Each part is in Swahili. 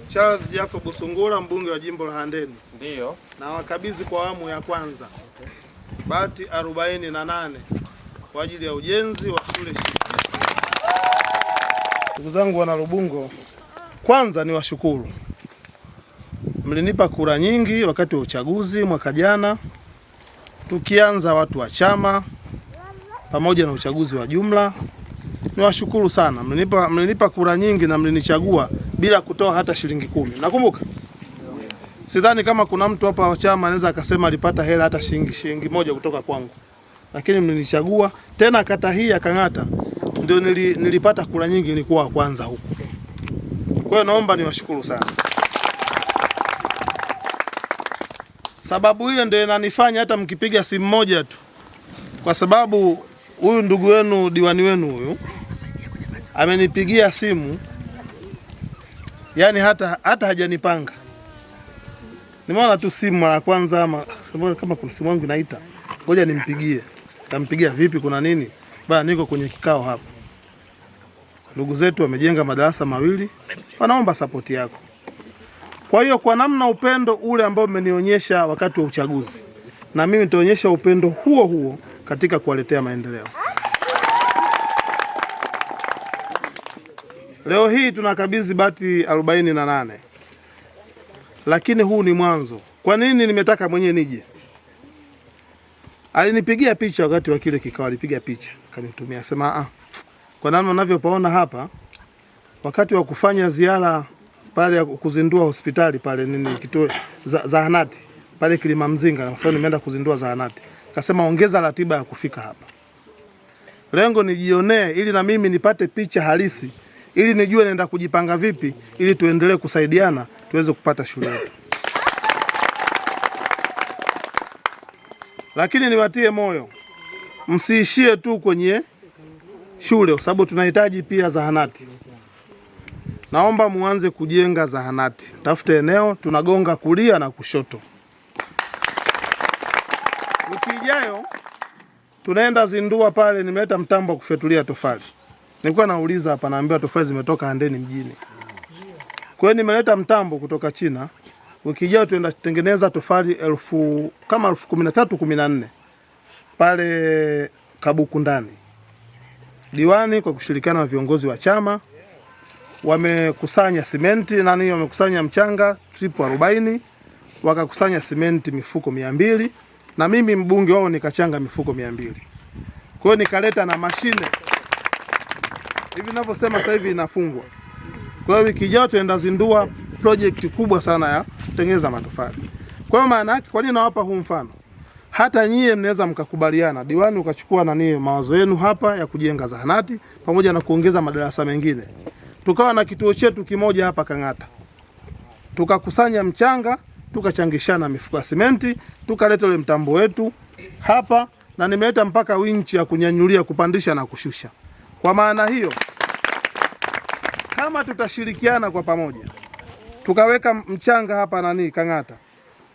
Charles Jacob Sungura, mbunge wa jimbo la Handeni. Ndio. Na wakabidhi kwa awamu ya kwanza bati 48 kwa ajili ya ujenzi wa shule shirikishi. Ndugu zangu wana Lubungo, kwanza ni washukuru. Mlinipa kura nyingi wakati wa uchaguzi mwaka jana, tukianza watu wa chama pamoja na uchaguzi wa jumla. Niwashukuru sana. Mlinipa kura nyingi na mlinichagua bila kutoa hata shilingi 10. Nakumbuka? Sidhani kama kuna mtu hapa wa chama anaweza akasema alipata hela hata shilingi moja kutoka kwangu. Lakini mlinichagua tena kata hii ya Kang'ata ndio nilipata kura nyingi, nilikuwa wa kwanza huku. Kwa hiyo naomba niwashukuru sana. Sababu ile ndio inanifanya hata mkipiga simu moja tu, kwa sababu huyu ndugu wenu, diwani wenu huyu amenipigia simu, yani hata hajanipanga. Nimeona tu simu mara kwanza, kama kuna simu yangu inaita, ngoja nimpigie. Tampigia vipi, kuna nini? Bana, niko kwenye kikao hapa. Ndugu zetu wamejenga madarasa mawili, wanaomba support yako. Kwa hiyo kwa namna upendo ule ambao mmenionyesha wakati wa uchaguzi, na mimi nitaonyesha upendo huo huo katika kuwaletea maendeleo. Leo hii tunakabidhi bati 48. Lakini huu ni mwanzo. Kwa nini nimetaka mwenyewe nije? Alinipigia picha wakati wa kile kikao, alipiga picha, kanitumia, sema kwa namna unavyopaona hapa, wakati wa kufanya ziara pale ya kuzindua hospitali pale kituo zahanati pale Kilimamzinga, kwa sababu nimeenda kuzindua zahanati. Akasema ongeza ratiba ya kufika hapa. Lengo nijionee ili na mimi nipate picha halisi, ili nijue naenda kujipanga vipi ili tuendelee kusaidiana tuweze kupata shule yetu. Lakini niwatie moyo, msiishie tu kwenye shule, kwa sababu tunahitaji pia zahanati. Naomba muanze kujenga zahanati. Tafute eneo, tunagonga kulia na kushoto. Wiki ijayo tunaenda zindua pale, nimeleta mtambo wa kufyatulia tofali. Nilikuwa nauliza hapa, naambiwa tofali zimetoka Handeni mjini. Kwa hiyo nimeleta mtambo kutoka China. Wiki ijayo tunaenda kutengeneza tofali kama 13-14 pale Kabuku ndani. Diwani kwa kushirikiana na viongozi wa chama wamekusanya simenti, wamekusanya mchanga tripu 40, wakakusanya simenti mifuko 200, na mimi mbunge wao nikachanga mifuko 200. Kwa hiyo nikaleta na mashine. Hivi ninavyosema sasa hivi inafungwa. Kwa hiyo wiki ijayo tunaenda zindua project kubwa sana ya kutengeneza matofali. Kwa hiyo maana yake, kwa nini nawapa huu mfano? Hata nyie mnaweza mkakubaliana, diwani ukachukua mawazo yenu hapa ya kujenga zahanati pamoja na kuongeza madarasa mengine. Tukawa na kituo chetu kimoja hapa Kang'ata. Tukakusanya mchanga, tukachangishana mifuko ya simenti, tukaleta ile mtambo wetu hapa, na nimeleta mpaka winchi ya kunyanyulia, kupandisha na kushusha. Kwa maana hiyo, kama tutashirikiana kwa pamoja, tukaweka mchanga hapa Kang'ata,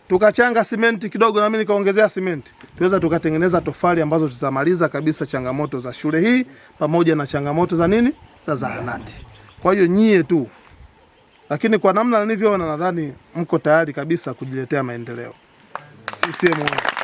tukachanga simenti kidogo na mimi nikaongezea simenti, tuweza tukatengeneza tofali ambazo tutamaliza kabisa changamoto za shule hii pamoja na changamoto za zahanati. Kwa hiyo nyie tu, lakini kwa namna nilivyoona nadhani mko tayari kabisa kujiletea maendeleo. CCM.